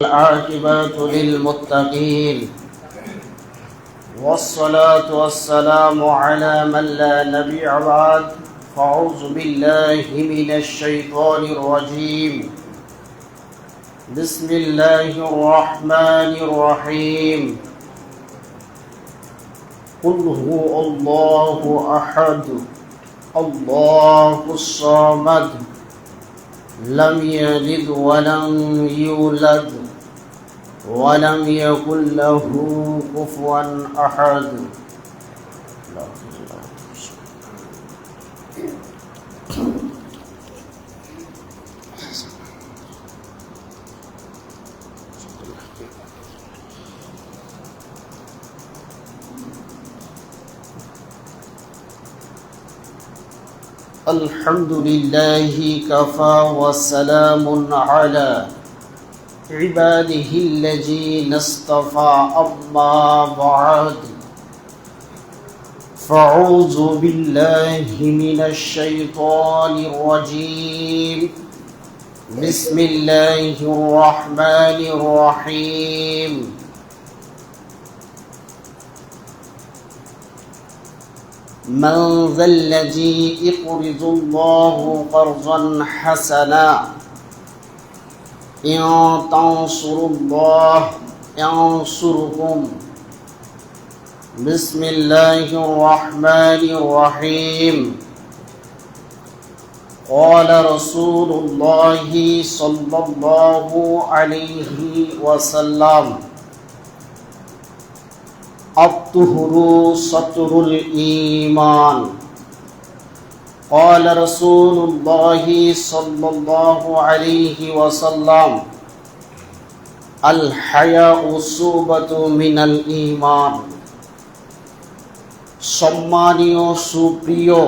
العاقبة للمتقين والصلاة والسلام على من لا نبي بعد فأعوذ بالله من الشيطان الرجيم بسم الله الرحمن الرحيم قل هو الله أحد الله الصمد لم يلد ولم يولد ولم يكن له كفوا أحد الحمد لله كفى وسلام على عباده الذين اصطفى أما بعد فأعوذ بالله من الشيطان الرجيم بسم الله الرحمن الرحيم من ذا الذي يقرض الله قرضا حسنا إن تنصروا الله ينصركم بسم الله الرحمن الرحيم قال رسول الله صلى الله عليه وسلم الطهر سطر الإيمان قال رسول الله صلى الله عليه وسلم الحياء شعبة من الإيمان সম্মানীয় সুপ্রিয়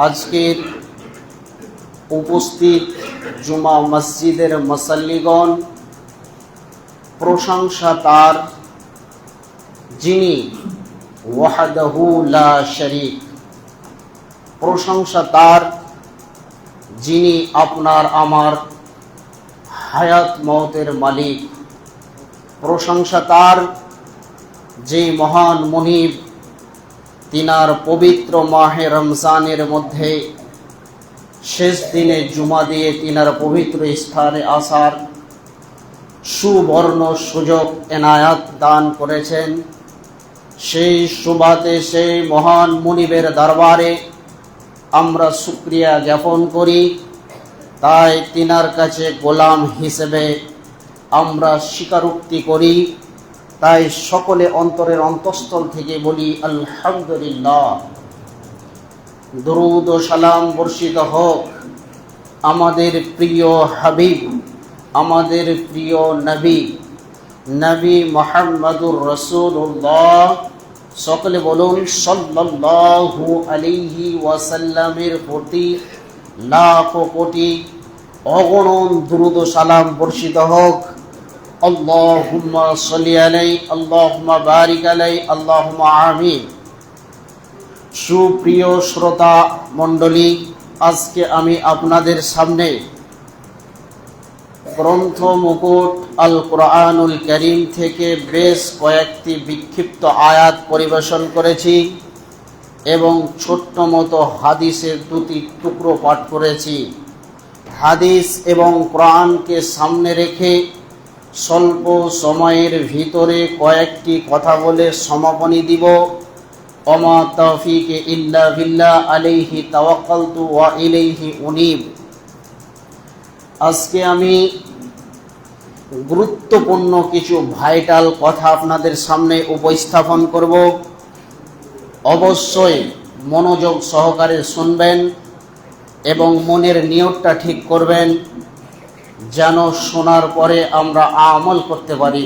আজকের উপস্থিত জুমা মসজিদের মুসল্লিগণ, প্রশংসা তার যিনি ওয়াহদাহু লা শরীক, প্রশংসা তার যিনি আপনার আমার হায়াত মওতের মালিক, প্রশংসা তার যে মহান মুনিব তিনার পবিত্র মাহে রমজানের মধ্যে শেষ দিনে জুমা দিয়ে তিনার পবিত্র স্থানে আসার সুবর্ণ সুযোগ এনায়াত দান করেছেন। সেই সুবাদে সেই মহান মুনিবের দরবারে আমরা শুকরিয়া জ্ঞাপন করি। তাই তিনার কাছে গোলাম হিসেবে আমরা স্বীকারোক্তি করি। তাই সকলে অন্তরের অন্তঃস্থল থেকে বলি আলহামদুলিল্লাহ। দরুদ ও সালাম বর্ষিত হোক আমাদের প্রিয় হাবিব, আমাদের প্রিয় নবী নবী মুহাম্মদুর রাসূলুল্লাহ, সকলে বলুন সাল্লাল্লাহু আলাইহি ওয়াসাল্লামের প্রতি লাখ কোটি অগণন দরুদ ও সালাম বর্ষিত হোক। আল্লাহুম্মা সাল্লি আলাইহি আল্লাহুম্মা বারিক আলাইহি আল্লাহুম্মা আমিন। সুপ্রিয় শ্রোতা মণ্ডলী, আজকে আমি আপনাদের সামনে গ্রন্থ মুকুট আল কোরআনুল কারীম থেকে বেশ কয়েকটি বিক্ষিপ্ত আয়াত পরিবেশন করেছি এবং ছোট্ট মতো হাদিসের দুটি টুকরো পাঠ করেছি। হাদিস এবং কোরআনকে সামনে রেখে স্বল্প সময়ের ভিতরে কয়েকটি কথা বলে সমাপনী দিব। ওমা তাওফীক ইল্লা বিল্লাহ আলাইহি তাওয়াক্কালতু ওয়া ইলাইহি উনীব। আজকে আমি গুরুত্বপূর্ণ কিছু ভাইটাল কথা আপনাদের সামনে উপস্থাপন করব। অবশ্যই মনোযোগ সহকারে শুনবেন এবং মনের নিয়তটা ঠিক করবেন যেন শোনার পরে আমরা আমল করতে পারি।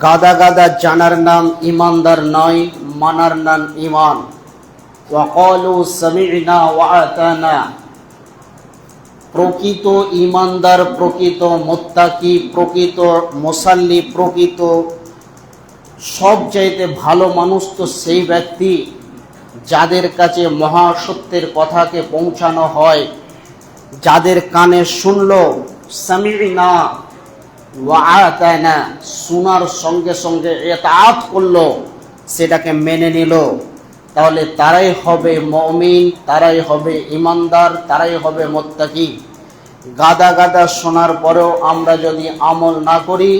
গাদা গাদা জানার নাম ইমানদার নয়, মানার নাম ইমান। ওয়া ক্বালু সামি'না ওয়া আতানা। প্রকৃত ইমানদার, প্রকৃত মুত্তাকি, প্রকৃত মুসাল্লি, প্রকৃত সবচাইতে ভালো মানুষ তো সেই ব্যক্তি যাদের কাছে মহাসত্যের কথাকে পৌঁছানো হয়, যাদের কানে শুনলো সামি'না ওয়া আতানা, শোনার সঙ্গে সঙ্গে ইতাআত করলো, সেটাকে মেনে নিল, তাহলে তারাই হবে মুমিন, তারাই হবে ঈমানদার, তারাই হবে মুত্তাকি। গাদা গাদা শোনার পরেও আমরা যদি আমল না করি,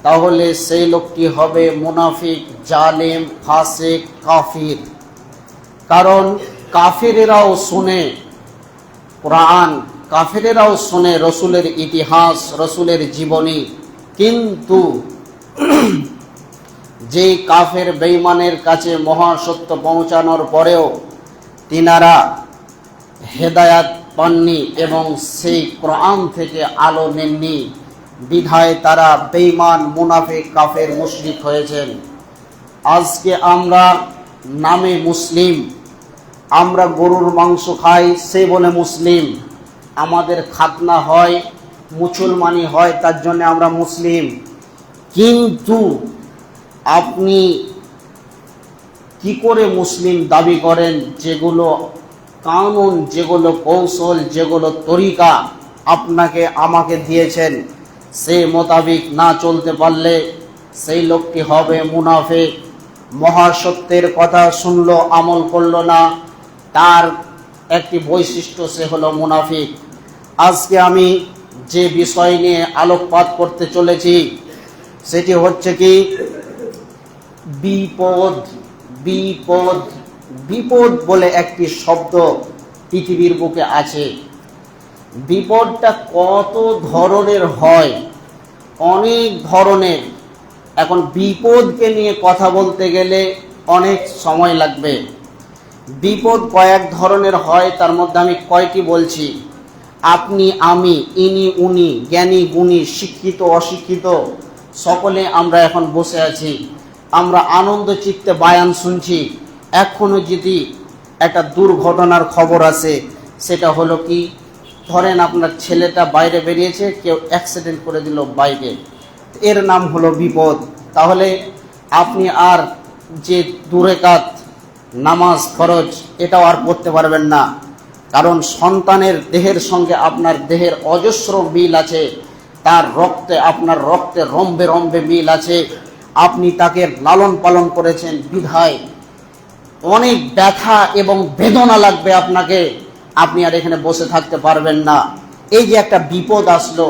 তাহলে সেই লোকটি হবে মুনাফিক, জালেম, ফাসিক, কাফির। কারণ কাফিরেরাও শুনে কোরআন, কাফিরেরাও শুনে রসুলের ইতিহাস, রসুলের জীবনী, কিন্তু যে কাফের বেঈমানের কাছে মহাসত্য পৌঁছানোর পরেও তিনারা হেদায়াত পাননি এবং সেই কোরআন থেকে আলো নেননি, বিধায় তারা বেঈমান, মুনাফিক, কাফের, মুশরিক হয়েছেন। আজকে আমরা নামে মুসলিম, আমরা গরুর মাংস খাই সে বলে মুসলিম, আমাদের খাতনা হয়, মুসলমানি হয়, তার জন্য আমরা মুসলিম। কিন্তু আপনি কি করে মুসলিম দাবি করেন? যেগুলো কানুন, যেগুলো কৌশল, যেগুলো তরিকা আপনাকে আমাকে দিয়েছেন, সে মোতাবিক না চলতে পারলে সেই লোকটি হবে মুনাফিক। মহাসত্যের কথা শুনলো, আমল করলো না, তার একটি বৈশিষ্ট্য, সে হলো মুনাফিক। আজকে আমি যে বিষয় নিয়ে আলোকপাত করতে চলেছি সেটি হচ্ছে কি বিপদ। বিপদ বিপদ বলে একটি শব্দ পৃথিবীর বুকে আছে। বিপদটা কত ধরনের হয়, অনেক ধরনের। এখন বিপদকে নিয়ে কথা বলতে গেলে অনেক সময় লাগবে। বিপদ কয়েক ধরনের হয়, তার মধ্যে আমি কয়টি বলছি। আপনি, আমি, ইনি, উনি, জ্ঞানী, গুণী, শিক্ষিত, অশিক্ষিত, সকলে আমরা এখন বসে আছি, আমরা আনন্দ চিত্তে বায়ান শুনছি। এখনো যদি একটা দুর্ঘটনার খবর আসে, সেটা হলো কি, ধরেন আপনার ছেলেটা বাইরে বেরিয়েছে, কেউ অ্যাক্সিডেন্ট করে দিল বাইকে, এর নাম হলো বিপদ। তাহলে আপনি আর যে দুরেকাত নামাজ ফরজ, এটাও আর পড়তে পারবেন না, কারণ সন্তানের দেহের সঙ্গে আপনার দেহের অজস্র মিল আছে, তার রক্তে, আপনার রক্তে রম্বে রম্বে মিল আছে, আপনি তাকে লালন পালন করেছেন, বিধায় অনেক ব্যথা এবং বেদনা লাগবে আপনাকে, আপনি আর এখানে বসে থাকতে পারবেন না। এই যে একটা বিপদ আসলো,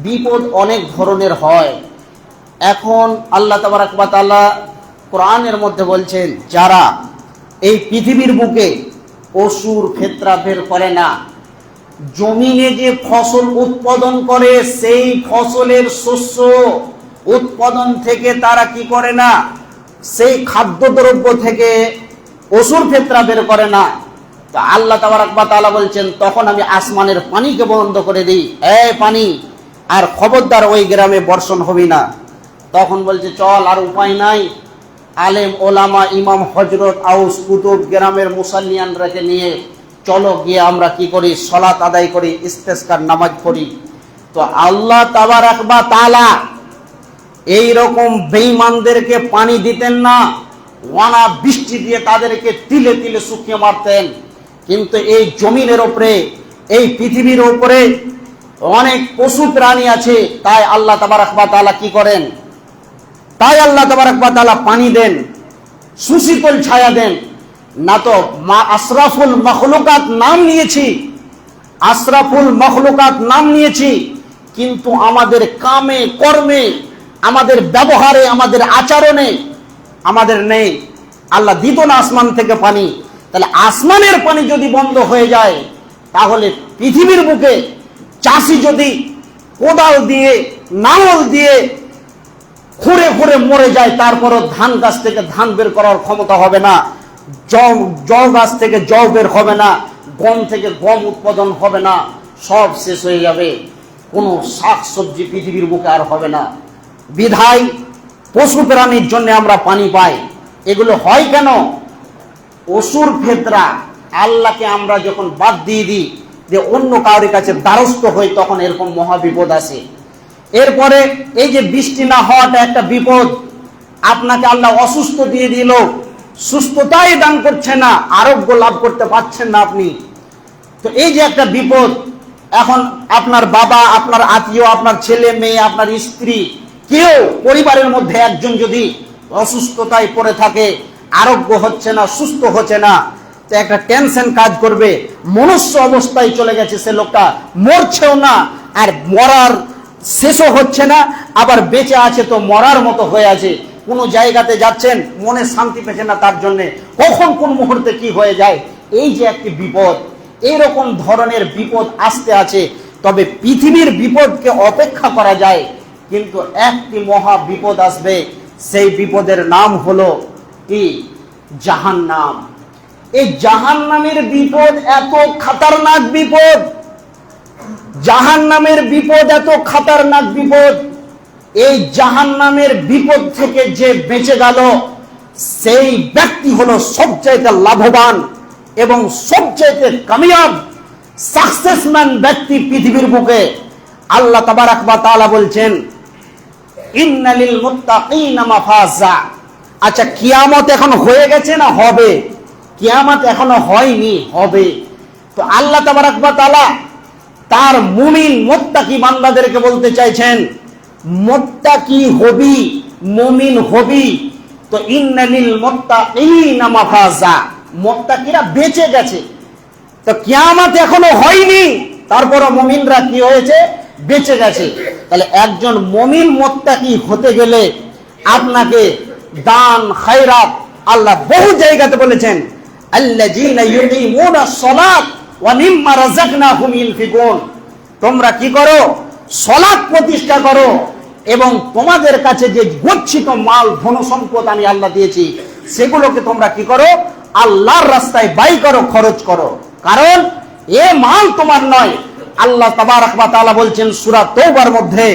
বিপদ অনেক ধরনের হয়। এখন আল্লাহ তাবারাক ওয়া তাআলা কোরআনের মধ্যে বলছেন, যারা এই পৃথিবীর বুকে অসুর ক্ষেত্রা বের করে না, জমিনে যে ফসল উৎপাদন করে, সেই ফসলের শস্য উৎপাদন থেকে তারা কি করে না, সেই খাদ্যদ্রব্য থেকে অসুর ক্ষেত্রা বের করে না, তো আল্লাহ তাবারাক ওয়া তাআলা বলছেন, তখন আমি আসমানের পানিকে বন্ধ করে দিই, এই পানি, আর খবরদার ওই গ্রামে বর্ষণ হবি না। তখন বলছে, চল, আর উপায় নাই, আলেম, ওলামা, ইমাম, হজরত, আউস, কুতুব, গ্রামের মুসাল্লিয়ানরাকে নিয়ে চলো, গিয়ে আমরা কি করি, সালাত আদায় করি, ইস্তেসকার নামাজ পড়ি। তো আল্লাহ তাবারাক ওয়া তাআলা এইরকম বেঈমানদেরকে পানি দিতেন না, ওয়ানা বৃষ্টি দিয়ে তাদেরকে তিলে তিলে শুকিয়ে মারতেন। কিন্তু এই জমিনের উপরে, এই পৃথিবীর উপরে অনেক পশু প্রাণী আছে, তাই আল্লাহ তাবারাক ওয়া তাআলা কি করেন, তাই আল্লাহ তাবারাক ওয়া তাআলা পানি দেন, সুশীতল ছায়া দেন। না তো আশরাফুল মখলুকাত নাম নিয়েছি, আশরাফুল মখলুকাত নাম নিয়েছি, কিন্তু আমাদের কামে, কর্মে, আমাদের ব্যবহারে, আমাদের আচরণে আমাদের নেই। আল্লাহ দিত না আসমান থেকে পানি। তাহলে আসমানের পানি যদি বন্ধ হয়ে যায়, তাহলে পৃথিবীর বুকে চাষি যদি কোদাল দিয়ে, নাঙল দিয়ে খুঁড়ে খুঁড়ে মরে যায়, তারপরও ধান গাছ থেকে ধান বের করার ক্ষমতা হবে না, জও গাছ থেকে জও বের হবে না, গম থেকে গম উৎপাদন হবে না, সব শেষ হয়ে যাবে, কোনো শাক সবজি পৃথিবীর বুকে আর হবে না। বিধায় পশু প্রাণীর জন্য আমরা পানি পাই। এগুলো হয় কেন? অসুর ফেতরা, আল্লাহকে আমরা যখন বাদ দিয়ে দিই, যে অন্য কারোর কাছে দ্বারস্থ হই, তখন এরকম মহাবিপদ আসে। এরপরে এই যে বৃষ্টি না হওয়াটা একটা বিপদ। আপনাকে আল্লাহ অসুস্থ দিয়ে দিল, সুস্থতাই দান করছে না, আরোগ্য লাভ করতে পারছেন না আপনি, তো এই যে একটা বিপদ। এখন আপনার বাবা, আপনার আত্মীয়, আপনার ছেলে মেয়ে, আপনার স্ত্রী, কেউ পরিবারের মধ্যে একজন যদি অসুস্থতায় পড়ে থাকে, আরোগ্য হচ্ছে না, সুস্থ হচ্ছে না, তো একটা টেনশন কাজ করবে। মনুষ্য অবস্থায় চলে গেছে সে লোকটা, মরছেও না আর মরার শেষও হচ্ছে না, আবার বেঁচে আছে তো মরার মতো হয়ে আছে। কোনো জায়গাতে যাচ্ছেন, মনে শান্তি পেছে না তার জন্যে, কখন কোন মুহূর্তে কি হয়ে যায়। এই যে একটি বিপদ, এইরকম ধরনের বিপদ আসতে আছে। তবে পৃথিবীর বিপদকে অপেক্ষা করা যায়, কিন্তু একটি মহা বিপদ আসবে, সেই বিপদের নাম হলো কি? জাহান্নাম। এই জাহান্নামের বিপদ এত খতরনাক বিপদ, জাহান্নামের বিপদ এত খতরনাক বিপদ। এই জাহান্নামের বিপদ থেকে যে বেঁচে গেল, সেই ব্যক্তি হলো সবচাইতে লাভবান এবং সবচাইতে কামিয়াব সাকসেসম্যান ব্যক্তি পৃথিবীর বুকে। আল্লাহ তাবারাক ওয়া তাআলা বলছেন, ইন্নালিল মুত্তাকিনা মাফাজা। আচ্ছা, কিয়ামত এখন হয়ে গেছে না হবে? কিয়ামত এখনো হয়নি, হবে। তো আল্লাহ তাবারাক ওয়া তাআলা তার মুমিন মুত্তাকি বান্দাদেরকে বলতে চাইছেন, মুত্তাকি হবি, মুমিন হবি। তো ইন্নালিল মুত্তাকিনা মাফাজা, মুত্তাকিরা বেঁচে গেছে। তো কিয়ামত এখনো হয়নি, তারপরও মুমিনরা কি হয়েছে? বেঁচে গেছে। তাহলে একজন মুমিন মুত্তাকি হতে গেলে আপনাকে দান খায়রাত, আল্লাহ বহু জায়গাতে বলেছেন, আল্লাযীনা ইউকিমুনাস সালাত ওয়া মিম্মা রাযাকনাহুম ইউনফিকুন। তোমরা কি করো? সালাত প্রতিষ্ঠা করো এবং তোমাদের কাছে যে গচ্ছিত মাল ধন সম্পদ আমি আল্লাহ দিয়েছি, সেগুলোকে তোমরা কি করো? আল্লাহর রাস্তায় ব্যয় করো, খরচ করো। কারণ এ মাল তোমার নয়। আল্লাহ তাবারাক ওয়া তাআলা বলছেন সূরা তাওবার মধ্যে,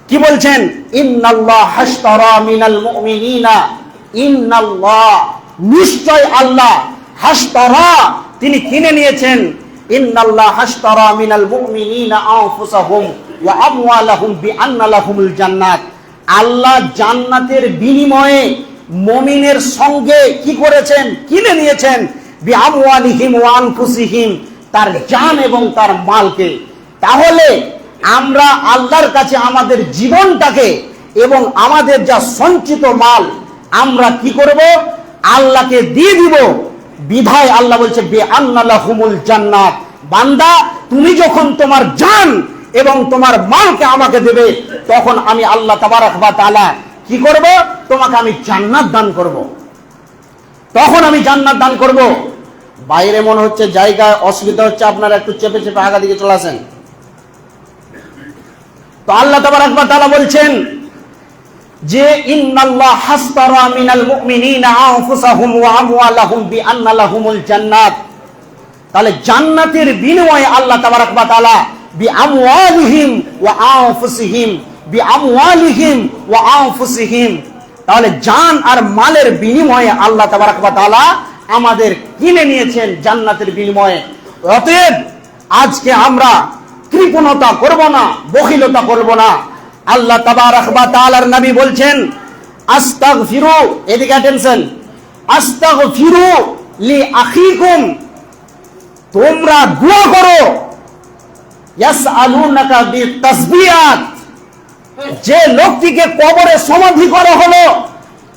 কি বলছেন? ইন্নাল্লাহ হাশতারা মিনাল মুমিনিনা, ইন্নাল্লাহ, নিশ্চয় আল্লাহ, হাশতারা, তিনি কিনে নিয়েছেন, ইন্নাল্লাহ হাশতারা মিনাল মুমিনিনা আনফুসাহুম ওয়া আমওয়ালাহুম বিআন্না লাহুমুল জান্নাত। আল্লাহ জান্নাতের বিনিময়ে মুমিনের সঙ্গে কি করেছেন? কিনে নিয়েছেন, বিআমওয়ালিহিম ওয়া আনফুসিহিম, তার জান এবং তার মালকে। তাহলে আমরা আল্লাহর কাছে আমাদের জীবনটাকে এবং আমাদের যা সঞ্চিত মাল আমরা কি করব? আল্লাহকে দিয়ে দিব। বিধায় আল্লাহ বলছে বিআন্না লাহুমুল জান্নাত, বান্দা তুমি যখন তোমার জান এবং তোমার মালকে আমাকে দেবে, তখন আমি আল্লাহ তাবারাক ওয়া তাআলা কি করব? তোমাকে আমি জান্নাত দান করব। তখন আমি জান্নাত দান করব। বাইরে মনে হচ্ছে জায়গায় অসুবিধা হচ্ছে, আপনারা একটু চেপে চেপে আগা দিকে চলে আসেন। তো আল্লাহ তাবারাক ওয়া তাআলা বলছেন যে ইন্নাল্লাহ হাসতারা মিনাল মুমিনিনা আনফুসাহুম ওয়া আমওয়ালাহুম বিআন্না লাহুমুল জান্নাত। তাহলে জান্নাতের বিনিময়ে আল্লাহ তাবারাক ওয়া তাআলা বিআমওয়ালিহিম ওয়া আনফুসিহিম, বিআমওয়ালিহিম ওয়া আনফুসিহিম, তাহলে জান আর মালের বিনিময়ে আল্লাহ তাবারাক ওয়া তাআলা আমাদের কিনে নিয়েছেন জান্নাতের বিনিময়ে। অতএব আজকে আমরা কৃপণতা করব না, বখিলতা করব না। আল্লাহ তাবারাক ওয়া তাআলার নবী বলছেন, আস্তাগফিরু, এদিকে অ্যাটেনশন, আস্তাগফিরু লি আখিকুম, তোমরা দোয়া করো। ইয়াসআলুনাকা বিতাসবিহাত, যে লোকটিকে কবরে সমাধি করা হলো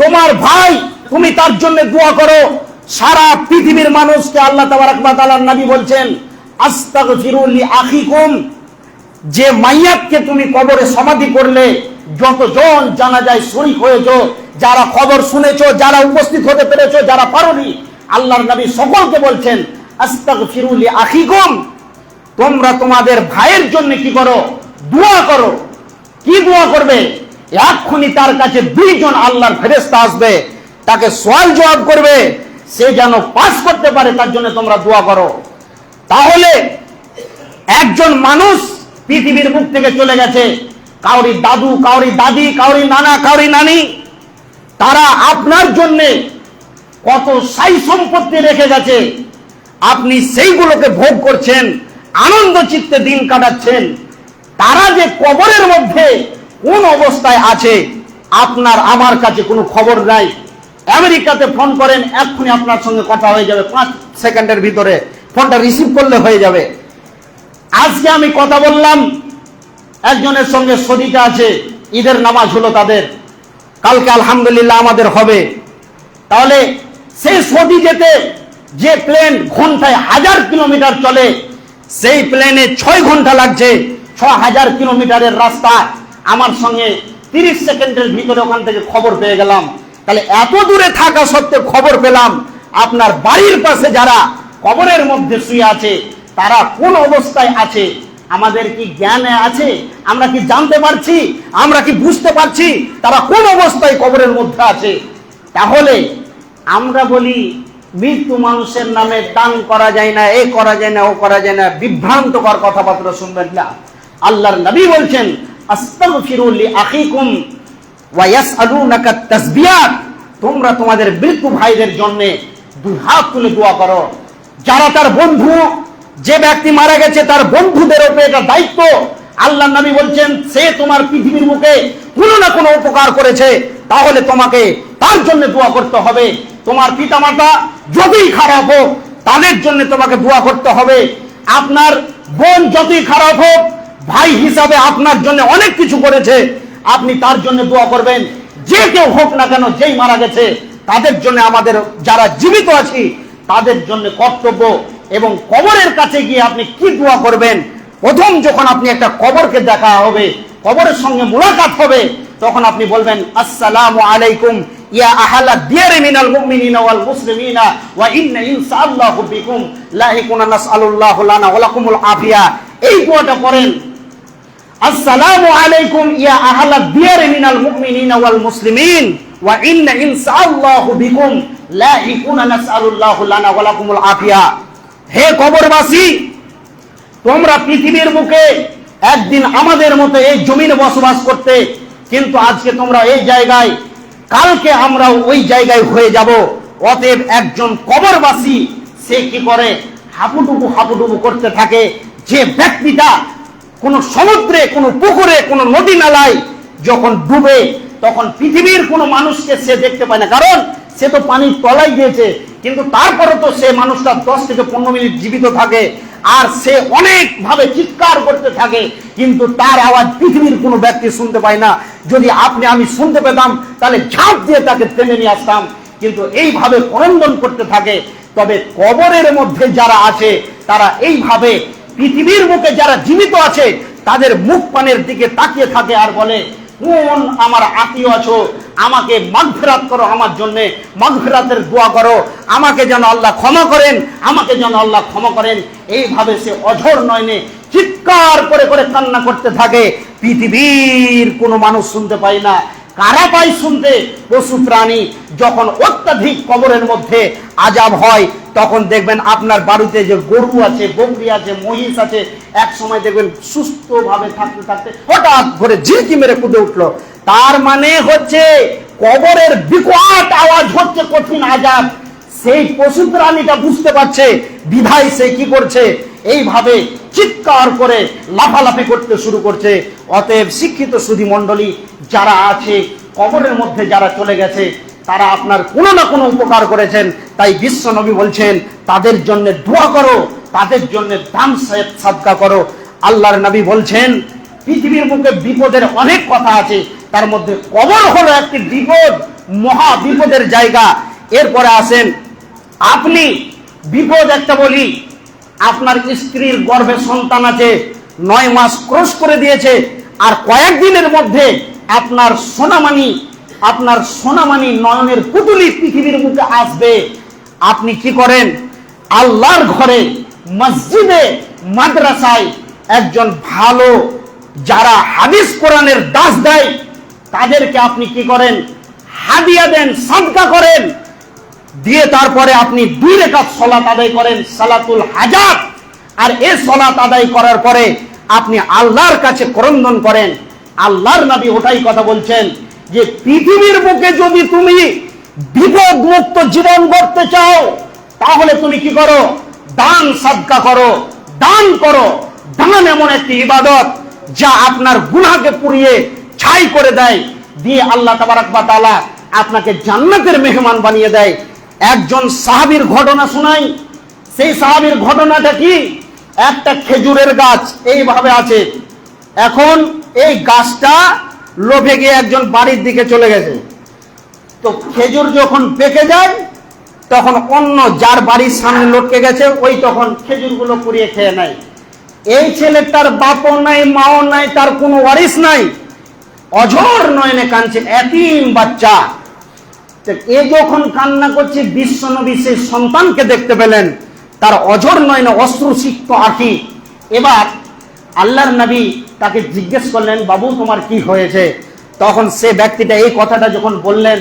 তোমার ভাই, তুমি তার জন্য দোয়া করো। সারা পৃথিবীর মানুষকে আল্লাহ তাবারাক ওয়া তাআলার নবী বলছেন, আস্তাগফিরু লি আখিকুম, যে মাইয়াতকে তুমি কবরে সমাধি করলে, যতজন জানাজায় শরীক হয়েছো, যারা খবর শুনেছো, যারা উপস্থিত হতে পেরেছো, যারা পারোনি, আল্লাহর নবী সকলকে বলছেন আস্তাগফিরু লি আখিকুম, তোমরা তোমাদের ভাইয়ের জন্য কি করো? দোয়া করো। কি দোয়া করবে? এক্ষুনি তার কাছে দুইজন আল্লাহর ফেরেশতা আসবে, তাকে সওয়াল জবাব করবে, সে যেন পাস করতে পারে, তার জন্য তোমরা দোয়া করো। তাহলে একজন মানুষ পৃথিবীর মুখ থেকে চলে গেছে, কাউরি দাদু, কাউরি দাদি, কাউরি নানা, কাউরি নানি, তারা আপনার জন্য কত সাই সম্পত্তি রেখে গেছে, আপনি সেইগুলোকে ভোগ করছেন, আনন্দ চিত্তে দিন কাটাচ্ছেন। তারা যে কবরের মধ্যে কোন অবস্থায় আছে আপনার আমার কাছে কোনো খবর নাই। আমেরিকাতে ফোন করেন, এক্ষুনি আপনার সঙ্গে কথা হয়ে যাবে, 5 সেকেন্ডের ভিতরে ফোনটা রিসিভ করলে হয়ে যাবে। আজকে আমি কথা বললাম, একজনের সঙ্গে সদিকা আছে, ঈদের নামাজ হলো তাদের, কালকে আলহামদুলিল্লাহ আমাদের হবে। তাহলে সেই সৌদি যেতে যে প্লেন ঘন্টায় 1000 কিলোমিটার চলে, সেই প্লেনে 6 ঘন্টা লাগছে। 6000 কিলোমিটারের রাস্তা আমার সঙ্গে 30 সেকেন্ডের ভিতরে ওখান থেকে খবর পেয়ে গেলাম। তাহলে এত দূরে থাকা সত্ত্বেও খবর পেলাম। আপনার বাড়ির পাশে যারা কবরের মধ্যে শুয়ে আছে তারা কোন অবস্থায় আছে আমাদের কি জ্ঞানে আছে? আমরা কি জানতে পারছি? আমরা কি বুঝতে পারছি তারা কোন অবস্থায় কবরের মধ্যে আছে? তাহলে আমরা বলি মৃত্যু মানুষের নামে দান করা যায় না, এ করা যায় না, ও করা যায় না, বিভ্রান্তকর কথাবার্তা শুনবেন না। আল্লাহর নবী বলছেন, আস্তাগফিরু লিআখিকুম ওয়া ইয়াসআলুনাকা তাসবিয়াত, তোমরা তোমাদের মৃত্যু ভাইদের জন্য দুই হাত তুলে দোয়া করো। যারা তার বন্ধু, যে ব্যক্তি মারা গেছে তার বন্ধুদের উপরে এটা দায়িত্ব। আল্লাহর নবী বলছেন, সে তোমার পৃথিবীর মুখে কোনো না কোনো উপকার করেছে, তাহলে তোমাকে তার জন্য দোয়া করতে হবে। তোমার পিতামাতা যতই খারাপ হোক তাদের জন্য তোমাকে দোয়া করতে হবে। আপনার বোন যতই খারাপ হোক, ভাই হিসাবে আপনার জন্য অনেক কিছু করেছে, আপনি তার জন্য দোয়া করবেন। যে কেউ হোক না কেন, যেই মারা গেছে তাদের জন্য আমাদের যারা জীবিত আছি তাদের জন্য কর্তব্য। এবং কবরের কাছে গিয়ে আপনি কি দোয়া করবেন? প্রথম যখন আপনি একটা কবরকে দেখা হবে, কবরের সঙ্গে মুলাকাত হবে, তখন আপনি বলবেন, আসসালামু আলাইকুম ইয়া আহলা দিয়ারি মিনাল মুমিনিনা ওয়াল মুসলিমিনা ওয়া ইন্না ইনশাআল্লাহু বিকুম লাহিকুনা নাসআলুল্লাহু লানা ওয়া লাকুমুল আফিয়া। এই দোয়াটা করেন, আসসালামু আলাইকুম ইয়া আহলা দিয়ারি মিনাল মুমিনিনা ওয়াল মুসলিমিন ওয়া ইন্না ইনশাআল্লাহু বিকুম লাহিকুনা নাসআলুল্লাহু লানা ওয়া লাকুমুল আফিয়া। হে কবরবাসী, তোমরা পৃথিবীর বুকে একদিন আমাদের মতো এই জমিনে বসবাস করতে, কিন্তু আজকে তোমরা এই জায়গায়, কালকে আমরা ওই জায়গায় হয়ে যাব। অতএব একজন কবরবাসী সে কি করে? হাপুডুবু হাপুডুবু করতে থাকে। যে ব্যক্তিটা কোনো সমুদ্রে, কোনো পুকুরে, কোনো নদী নালায় যখন ডুবে, তখন পৃথিবীর কোনো মানুষকে সে দেখতে পায় না, কারণ সে তো পানির তলায় গিয়েছে। কিন্তু তারপরে তো সে মানুষটা 10 থেকে 15 মিনিট জীবিত থাকে, আর সে অনেক ভাবে চিৎকার করতে থাকে, কিন্তু তার আওয়াজ পৃথিবীর কোনো ব্যক্তি শুনতে পায় না। যদি আপনি আমি শুনতে পেতাম তাহলে ঝাঁপ দিয়ে তাকে টেনে নিয়ে আসতাম, কিন্তু এইভাবে ক্রন্দন করতে থাকে। তবে কবরের মধ্যে যারা আছে তারা এইভাবে পৃথিবীর মুখে যারা জীবিত আছে তাদের মুখ পানের দিকে তাকিয়ে থাকে আর বলে, কোন আমার আত্মীয় আছো, আমাকে মাগফিরাত করো, আমার জন্য মাগফিরাতের দোয়া করো, আমাকে যেন আল্লাহ ক্ষমা করেন, আমাকে যেন আল্লাহ ক্ষমা করেন। এইভাবে সে অঝোর নয়নে চিৎকার করে করে কান্না করতে থাকে। পৃথিবীর কোনো মানুষ শুনতে পায় না। কারা পায় শুনতে? পশু প্রাণী। যখন অত্যাধিক কবরের মধ্যে আযাব হয়, তখন দেখবেন আপনার বাড়িতে যে গরু আছে, বকরি আছে, মহিষ আছে, এক সময় দেখবেন সুস্থভাবে থাকতে থাকতে হঠাৎ করে ঝিলকি মেরে কুদে উঠলো। তার মানে হচ্ছে কবরের বিকট আওয়াজ হচ্ছে কঠিন আযাব। সেই পশু প্রাণীটা বুঝতে পারছে, বিধায় সে কি করছে? এইভাবে চিৎকার করে লাফালাফি করতে শুরু করছে। অতএব শিক্ষিত সুধী মণ্ডলী যারা আছে, কবরের মধ্যে যারা চলে গেছে, তারা আপনার কোনো না কোনো উপকার করেছেন। তাই বিশ্ব নবী বলছেন, তাদের জন্য দোয়া করো, তাদের জন্য দান সাদকা করো। আল্লাহর নবী বলছেন, পৃথিবীর মুখে বিপদের অনেক কথা আছে, তার মধ্যে কবর হলো একটি বিপদ, মহা বিপদের জায়গা। এরপরে আসেন, আপনি বিপদ একটা বলি, আপনার স্ত্রীর গর্ভে সন্তান আছে, 9 মাস ক্রস করে দিয়েছে, আর কয়েকদিনের মধ্যে আপনার সোনামানি নয়নের পুতুলি পৃথিবীর মুখে আসবে। আপনি কি করেন? আল্লাহর ঘরে, মসজিদে, মাদ্রাসায় একজন ভালো যারা হাদিস কোরআনের দাস দেয় তাদেরকে আপনি কি করেন? হাদিয়া দেন, সাদকা করেন। দিয়ে তারপরে আপনি 2 রাকাত সালাত আদায় করেন, সালাতুল হাজাত। আর এই সালাত আদায় করার পরে আপনি আল্লাহর কাছে ক্রন্দন করেন। আল্লাহর নবী ওটাই কথা বলছেন যে পৃথিবীর বুকে যদি তুমি বিপদ মুক্ত জীবন গড়তে চাও, তাহলে তুমি কি করো? দান সাদকা করো, দান করো। দান এমন একটি ইবাদত যা আপনার গুনাহকে পুড়িয়ে ছাই করে দেয়, দিয়ে আল্লাহ তাবারক ওয়া তাআলা আপনাকে জান্নাতের মেহমান বানিয়ে দেয়। একজন সাহাবীর ঘটনা শোনাই। সেই সাহাবীর ঘটনাটা কি? একটা খেজুরের গাছ এইভাবে আছে। এখন এই গাছটা লোভে গিয়ে একজন বাড়ির দিকে চলে গেছে। তো খেজুর যখন পেকে যায় তখন অন্য যার বাড়ির সামনে লটকে গেছে ওই তখন খেজুরগুলো কুড়িয়ে খেয়ে নেয়। এই ছেলেটার বাপও নাই, মাও নাই, তার কোনো ওয়ারিস নাই, অঝোর নয়নে কাঁদছে, এতিম বাচ্চা। এ যখন কান্না করছে, বিশ্বনবী সেই সন্তানকে দেখতে পেলেন, তার অঝোর নয়নে অশ্রুসিক্ত আঁখি। এবার আল্লাহর নবী তাকে জিজ্ঞেস করলেন, বাবু তোমার কি হয়েছে? তখন সে ব্যক্তিটা এই কথাটা যখন বললেন,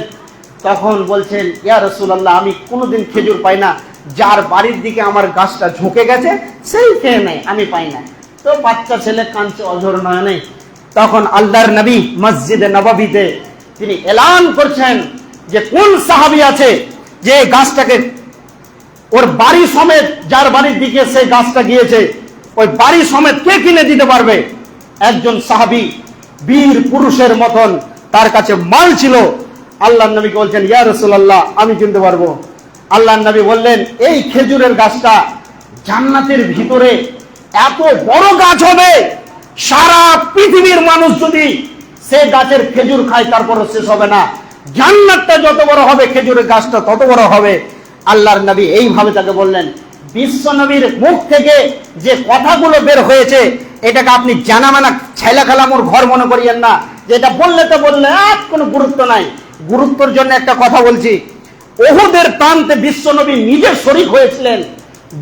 তখন বলছেন, ইয়া রাসূলুল্লাহ, আমি কোনোদিন খেজুর পাই না, যার বাড়ির দিকে আমার গাছটা ঝুঁকে গেছে সেই খেয়ে নেয়, আমি পাই না। তো বাচ্চা ছেলে কাঁদছে অঝোর নয়নে। তখন আল্লাহর নবী মসজিদে নববীতে তিনি এলান করছেন যে কোন সাহাবী আছে যে গাছটাকে ওর বাড়ি সমেত, যার বাড়ির দিকে সেই গাছটা গিয়েছে, ওই বাড়ি সমেত কে কিনে দিতে পারবে? একজন সাহাবী বীর পুরুষের মতন, তার কাছে মাল ছিল। আল্লাহর নবীকে বলছেন, ইয়া রাসূলুল্লাহ, আমি কিনতে পারবো। আল্লাহর নবী বললেন, এই খেজুরের গাছটা জান্নাতের ভিতরে এত বড় গাছ হবে, সারা পৃথিবীর মানুষ যদি সে গাছের খেজুর খায় তারপরও শেষ হবে না। জান্নাতটা যত বড় হবে খেজুরের গাছটা তত বড় হবে। আল্লাহর নবী এইভাবে তাকে বললেন। বিশ্ব নবীর মুখ থেকে যে কথাগুলো বের হয়েছে, এটাকে আপনি জানা মানা ছেলে খেলামোর ঘর মনে করিয়েন না, যে এটা বললে তো বললে, কোনো গুরুত্ব নাই। গুরুত্বের জন্য একটা কথা বলছি, উহুদের প্রান্তে বিশ্ব নবী নিজে শরীক হয়েছিলেন।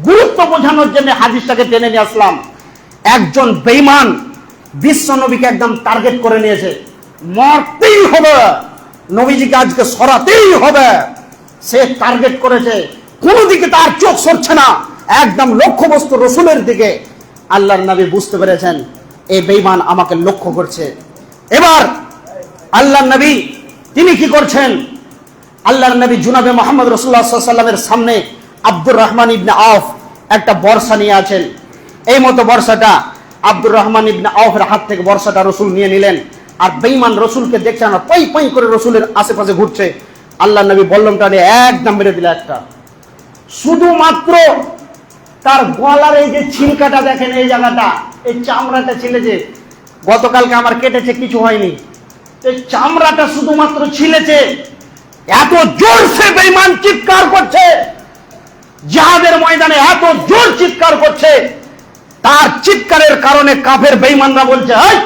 গুরুত্ব বোঝানোর জন্য হাদিসটাকে টেনে নিয়ে আসলাম। একজন বেঈমান বিশ্ব নবীকে একদম টার্গেট করে নিয়েছে, মরতেই হবে, নবীজিকে আজকে সরাতেই হবে। সে টার্গেট করেছে, কোনো দিকে তার চোখ সরছে না, একদম লক্ষ্যবস্তু রসুলের দিকে। আল্লাহর নবী বুঝতে পেরেছেন এই বেঈমান আমাকে লক্ষ্য করছে। এবার আল্লাহর নবী তিনি কি করছেন? আল্লাহর নবী জনাবে মুহাম্মদ রাসূলুল্লাহ সাল্লাল্লাহু আলাইহি ওয়াসাল্লামের সামনে আব্দুর রহমান ইবনে আওফ একটা বর্ষা নিয়ে আছেন। এই মতো বর্ষাটা আব্দুর রহমান ইবনে আওফের হাত থেকে বর্ষাটা রসুল নিয়ে নিলেন। আর বেঈমান রসুলকে দেখছে না, পাই পাই করে রসুলের আশেপাশে ঘুরছে। আল্লাহর নবী বল্লমটা নিয়ে একদম মেরে দিল একটা। শুধুমাত্র তার গলার এই যে ছিলকাটা দেখেন, এই জায়গাটা, এই চামড়াটা ছিলেছে, গতকালকে আমার কেটেছে, কিছু হয়নি। এই চামড়াটা শুধুমাত্র ছিলেছে। এত জোরসে বেঈমান চিৎকার করছে, জিহাদের ময়দানে এত জোর চিৎকার করছে, তার চিৎকারের কারণে কাফের বেঈমানরা বলছে, এই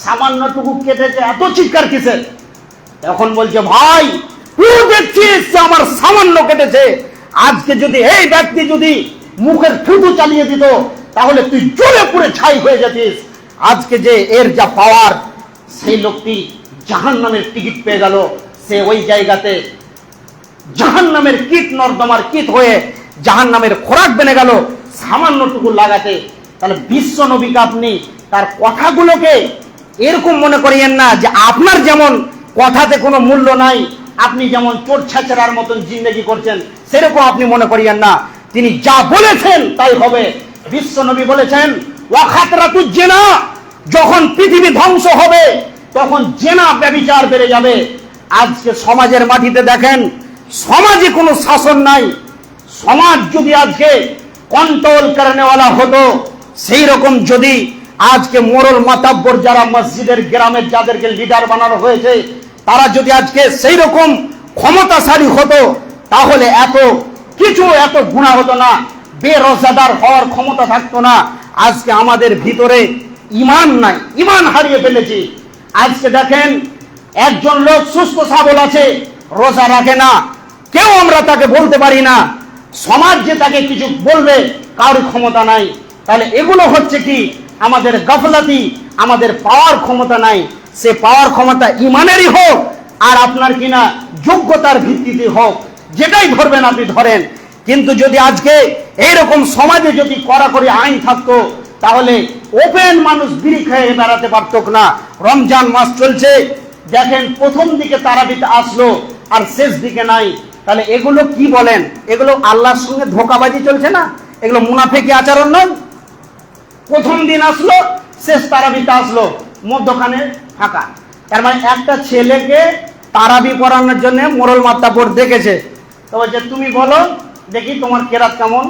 সামান্যটুকু কেটেছে, এত চিৎকার কিসের? এখন বলছে, ভাই তুই দেখছিস আমার সামান্য কেটেছে, আজকে যদি এই ব্যক্তি যদি মুখের থুতু চালিয়ে দিত তাহলে তুই জ্বলে পুড়ে ছাই হয়ে যেতিস। আজকে যে এর যা পাওয়ার, সেই লোকটি জাহান্নামের টিকিট পেয়ে গেল। সে ওই জায়গাতে জাহান্নামের কীট নর্দমার কীট হয়ে জাহান্নামের খোরাক বেনে গেল সামান্যটুকু লাগাতে। তাহলে বিশ্ব নবীকে আপনি তার কথাগুলোকে এরকম মনে করিয়েন না যে আপনার যেমন কথাতে কোনো মূল্য নাই, আপনি যেমন চোর ছেঁচড়ার মতন জিন্দেগি করছেন, সেরকম আপনি মনে করিয়েন না। তিনি যা বলেছেন তাই হবে। বিশ্ব নবী বলেছেন, ওয়া খাতরাতুজ জিনা, যখন পৃথিবী ধ্বংস হবে তখন জেনা ব্যভিচার বেড়ে যাবে। আজকে সমাজের মাটিতে দেখেন, সমাজে কোনো শাসন নাই। সমাজ যদি আজকে কন্ট্রোল করেনেওয়ালা হতো, সেই রকম যদি আজকে মোরল মাতাব্বর যারা মসজিদের গ্রামের যাদেরকে লিডার বানানো হয়েছে, তারা যদি আজকে সেই রকম ক্ষমতাশালী হতো, তাহলে এত কিছু, এত গুনাহ হতো না, বেরোজাদার হওয়ার ক্ষমতা থাকতো না। আজকে আমাদের ভিতরে ঈমান নাই, ঈমান হারিয়ে ফেলেছি। আজকে দেখেন, একজন লোক সুস্থ সবল আছে, রোজা রাখে না, কেউ আমরা তাকে বলতে পারি না। সমাজ যে তাকে কিছু বলবে কারোর ক্ষমতা নাই। তাহলে এগুলো হচ্ছে কি? আমাদের গাফলাতি, আমাদের পাওয়ার ক্ষমতা নাই। সে পাওয়ার ক্ষমতা ঈমানেরই হোক আর আপনার কিনা যোগ্যতার ভিত্তিতে হোক, যেটাই ধরবেন আপনি ধরেন। কিন্তু যদি আজকে এইরকম সমাজে যদি কড়াকড়ি আইন থাকতো, তাহলে ওপেন মানুষ বিড়ি খেয়ে বেড়াতে পারত না। রমজান মাস চলছে, দেখেন প্রথম দিকে তারাবিতে আসলো আর শেষ দিকে নাই। তাহলে এগুলো কি বলেন? এগুলো আল্লাহর সঙ্গে ধোঁকাবাজি চলছে না? এগুলো মুনাফিকি আচরণ নয়? প্রথম দিন আসলো, শেষ তারাবিতে আসলো, মধ্যখানে ফাঁকা। তার মানে একটা ছেলেকে তারাবি পড়ানোর জন্য মোরল মাত্তাপুর দেখেছে, তো বলছে তুমি বলো দেখি তোমার কেরাত কেমন।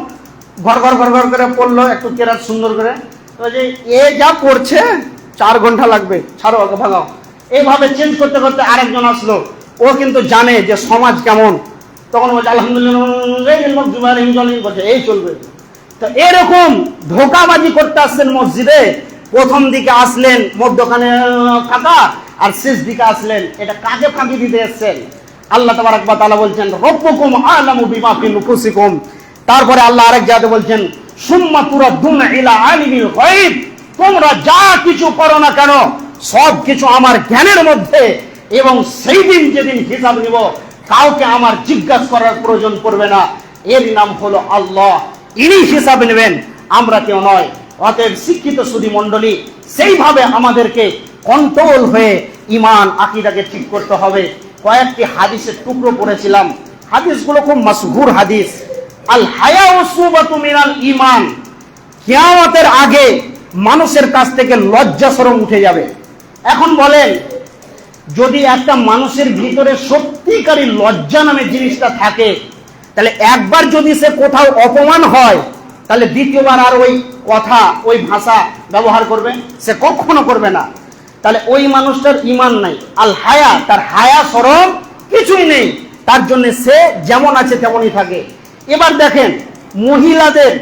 ঘর ঘর ঘর ঘর করে পড়লো, একটু কেরাত সুন্দর করে, তো যে এ যা পড়ছে 4 ঘন্টা লাগবে, ছাড়ো ওকে ভাগাও। এইভাবে চেঞ্জ করতে করতে আরেকজন আসলো, ও কিন্তু জানে যে সমাজ কেমন, তখন বলছে আলহামদুলিল্লাহ বলছে এই চলবে। তো এরকম ধোকাবাজি করতে আসছেন মসজিদে, প্রথম দিকে আসলেন মধ্যখানে ফাঁকা, আর শেষ দিকে আসলেন, এটা কাকে ফাঁকি দিতে এসছেন? আল্লাহ তাবারক ওয়া তাআলা বলছেন রব্বুকুম আ'লামু বিমা ফি নুফুসিকুম। তারপরে আল্লাহ আরেক জায়গাতে বলছেন সুম্মা তুরাদ্দুনা ইলা আলিমিল গায়ব, তোমরা যা কিছু করো না কেন সব কিছু আমার জ্ঞানের মধ্যে, এবং সেই দিন যেদিন হিসাব নিব কাউকে আমার জিজ্ঞাসা করার প্রয়োজন পড়বে না। এর নাম হলো আল্লাহ, ইনি হিসাব নেবেন, আমরা কেউ নয়। অতএব শিক্ষিত সুধী মণ্ডলী, সেইভাবে আমাদেরকে কন্ট্রোল হয়ে ইমান আকীদাকে ঠিক করতে হবে। কয়েকটি হাদিসের টুকরো পড়েছিলাম, হাদিসগুলো খুব মাশহুর হাদিস। আল হায়াউ শুবাতু মিনাল ঈমান, কিয়ামতের আগে মানুষের কাছ থেকে লজ্জা শরম উঠে যাবে। এখন বলেন, যদি একটা মানুষের ভিতরে সত্যিকারী লজ্জা নামে জিনিসটা থাকে, তাহলে একবার যদি সে কোথাও অপমান হয়, তাহলে দ্বিতীয়বার আর ওই কথা ওই ভাষা ব্যবহার করবে? সে কখনো করবে না। তাহলে ওই মানুষটার ঈমান নাই। আল হায়া, তার হায়া শরম কিছুই নেই, তার জন্য সে যেমন আছে তেমনই থাকে। এবার দেখেন, মহিলাদের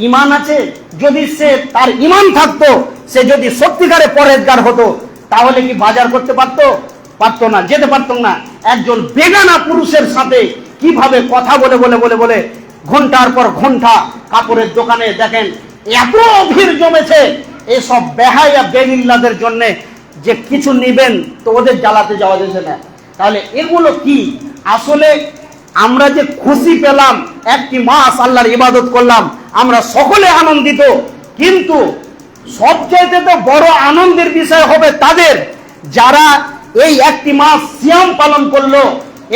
ঈমান আছে, যদি সে তার ঈমান থাকতো, সে যদি সত্যিকারে পরেজগার হতো, তাহলে কি বাজার করতে পারতো? পারতো না, যেতে পারতো না। একজন বেগানা পুরুষের সাথে কিভাবে কথা বলে বলে বলে বলে ঘন্টার পর ঘন্টা কাপড়ের দোকানে দেখেন এত ভিড় জমেছে, এসব বেহায়া বেলিল্লাদের জন্য যে কিছু নিবেন তো ওদের জ্বালাতে যাওয়া যাচ্ছে না। তাহলে এগুলো কি? আসলে আমরা যে খুশি পেলাম, একটি মাস আল্লাহর ইবাদত করলাম, আমরা সকলে আনন্দিত, কিন্তু সবচাইতে তো বড় আনন্দের বিষয় হবে তাদের যারা এই একটি মাস সিয়াম পালন করলো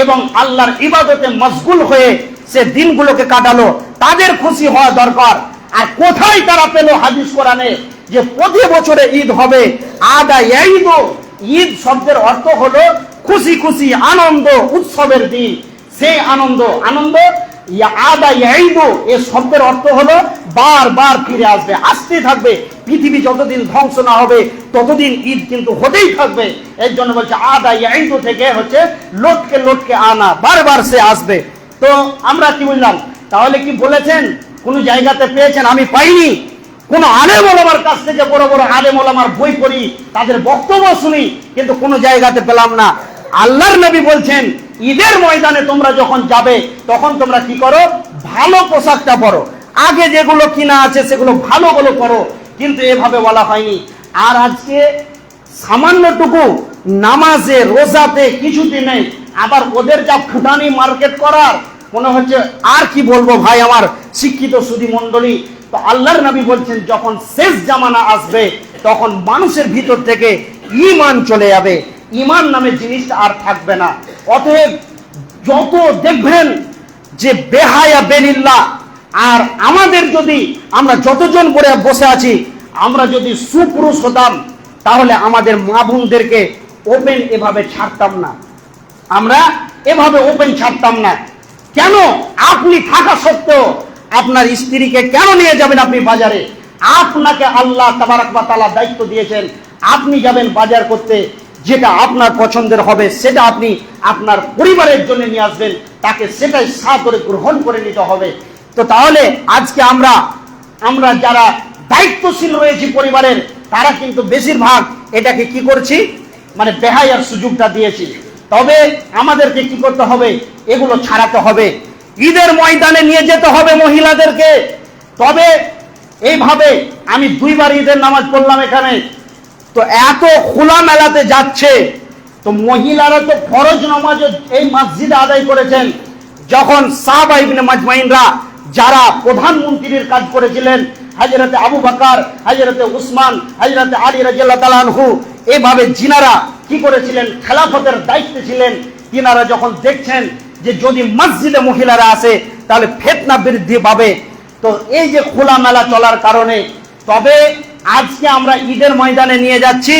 এবং আল্লাহর ইবাদতে মশগুল হয়ে সে দিনগুলোকে কাটালো, তাদের খুশি হওয়া দরকার। আর কোথায় তারা পেল হাদিস কোরআনে যে প্রতি বছরে ঈদ হবে? আদা ঈদ, ঈদ শব্দের অর্থ হলো খুশি খুশি, আনন্দ, উৎসবের দিন। সেই আনন্দ আনন্দ আদা ঈদ, এর শব্দের অর্থ হলো বারবার ফিরে আসবে, আসতে থাকবে। পৃথিবী যতদিন ধ্বংস না হবে ততদিন ঈদ কিন্তু হতেই থাকবে। এর জন্য বলছে আদা ঈদ থেকে হচ্ছে লটকে লটকে আনা, বারবার সে আসবে। তো আমরা কি বললাম? তাহলে কি বলেছেন কোন জায়গাতে পেয়েছেন? আমি পাইনি। কোন আলেম ওলামার কাছ থেকে বড় বড় আলেম ওলামার বই পড়ি, তাদের বক্তব্য শুনি, কিন্তু কোন জায়গাতে পেলাম না। আল্লাহর নবী বলছেন ঈদের ময়দানে তোমরা যখন যাবে তখন তোমরা কি করো? ভালো পোশাকটা পরো, আগে যেগুলো কিনা আছে সেগুলো ভালোগুলো করো, কিন্তু এভাবে বলা হয়নি। আর আজকে সামান্যটুকু নামাজে রোজাতে কিছুতে নেই, আবার ওদের যা ফুটানি মার্কেট করার, মনে হচ্ছে আর কি বলবো ভাই আমার শিক্ষিত সুধী মণ্ডলী। তো আল্লাহর নবী বলছেন যখন শেষ জামানা আসবে তখন মানুষের ভিতর থেকে ঈমান চলে যাবে, ঈমান নামে জিনিসটা আর থাকবে না। অতএব যত দেখবেন যে বেহায়া বেলিল্লাহ, আর আমাদের যদি আমরা যতজন করে বসে আছি, আমরা যদি সুপুরুষ হতাম তাহলে আমাদের মা বোনদেরকে ওপেন এভাবে ছাড়তাম না, আমরা এভাবে ওপেন ছাড়তাম না। কেন? আপনি থাকা সত্ত্বেও আপনার স্ত্রীকে কেন নিয়ে যাবেন আপনি বাজারে? আপনাকে আল্লাহ তাবারক ওয়া তাআলা দায়িত্ব দিয়েছেন, আপনি যাবেন বাজার করতে, যেটা আপনার পছন্দের হবে সেটা আপনি আপনার পরিবারের জন্য নিয়ে আসবেন, তাকে সেটাই সাদরে গ্রহণ করে নিতে হবে। তো তাহলে আজকে আমরা যারা দায়িত্বশীল রয়েছি পরিবারের, তারা কিন্তু বেশিরভাগ এটাকে কি করছি, মানে বেহায়ার সুযোগটা দিয়েছি। তবে আমাদেরকে কি করতে হবে? এগুলো ছাড়াতে হবে, ঈদের ময়দানে নিয়ে যেতে হবে মহিলাদেরকে। তবে এইভাবে আমি 2 বার ঈদের নামাজ পড়লাম এখানে, তো এত খোলা মেলাতে যাচ্ছে, তো মহিলারা তো ফরজ নামাজ এই মসজিদে আদায় করেছেন। যখন সাহাবা ইবনে মাজমাইনরা যারা প্রধানমন্ত্রীর কাজ করেছিলেন, হযরতে আবু বকর, হযরতে উসমান, হযরতে আলী রাদিয়াল্লাহু তাআলা আনহু, এইভাবে জিনারা কি করেছিলেন? খেলাফতের দায়িত্বে ছিলেন। তিনারা যখন দেখছেন যে যদি মসজিদে মহিলারা আসে তাহলে ফিতনা বৃদ্ধি পাবে, তো এই যে খোলা মেলা চলার কারণে, তবে আজকে আমরা ঈদের ময়দানে নিয়ে যাচ্ছি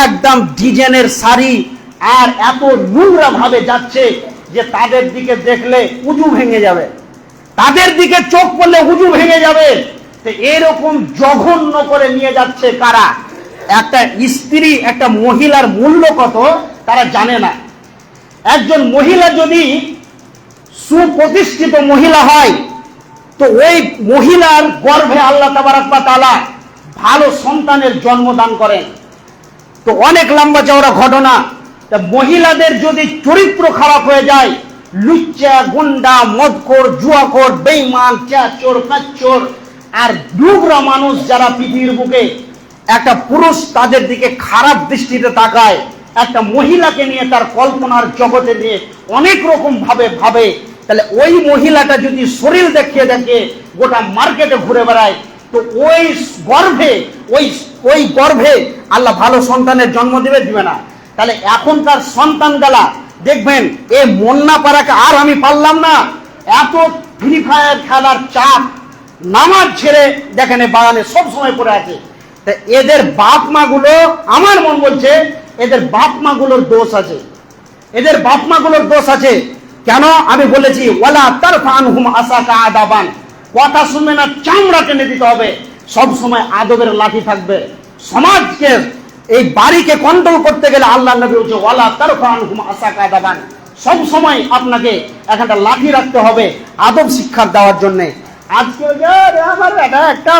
একদম ডিজাইনের শাড়ি, আর এত নোংরা ভাবে যাচ্ছে যে তাদের দিকে দেখলে উজু ভেঙে যাবে। তাদের দিকে চোখ পড়লে হুজু ভেঙে যাবে। তো এরকম জঘন্য করে নিয়ে যাচ্ছে কারা? একটা স্ত্রী, একটা মহিলার মূল্য কত তারা জানে না। একজন মহিলা যদি সুপ্রতিষ্ঠিত মহিলা হয়, তো ওই মহিলার গর্ভে আল্লাহ তাবারাক ওয়া তাআলা ভালো সন্তানের জন্ম দান করেন। তো অনেক লম্বা চওড়া ঘটনা। তা মহিলাদের যদি চরিত্র খারাপ হয়ে যায়, লুচ্চা, গুন্ডা, মদখোর, জুয়াখোর, বেঈমান, চাচোর, কাচ্চোর আর নোংরা মানুষ যারা পৃথিবীর বুকে, একটা পুরুষ তাদের দিকে খারাপ দৃষ্টিতে তাকায়, একটা মহিলাকে নিয়ে তার কল্পনার জগতে নিয়ে অনেক রকম ভাবে, তাহলে ওই মহিলাটা যদি শরীর দেখিয়ে দেখে গোটা মার্কেটে ঘুরে বেড়ায়, তো ওই গর্ভে আল্লাহ ভালো সন্তানের জন্ম দিবে না? তাহলে এখনকার সন্তান গালা দেখবেন, এ মন্না পাড়াকে আর আমি পারলাম না, এত ফ্রি ফায়ার খেলার চাপ, নামাজ ছেড়ে দেখেন বাগানে সব সময় পড়ে আছে। তা এদের বাপ মা গুলো, আমার মন বলছে এদের বাপ মা গুলোর দোষ আছে, এদের বাপ মা গুলোর দোষ আছে। কেন? আমি বলেছি ওয়ালা তারফানহুম আসাকা আদাবান, কথা শুনবে না, চামড়া টেনে দিতে হবে, সব সময় আদবের লাঠি থাকবে। সমাজকে, এই বাড়িকে কন্ট্রোল করতে গেলে আল্লাহ নবী বলছে ওয়ালা তারফানহুম আসাকা আদাবান, সব সময় আপনাকে একটা লাঠি রাখতে হবে আদব শিক্ষা দেওয়ার জন্য। আজকে আমার একটা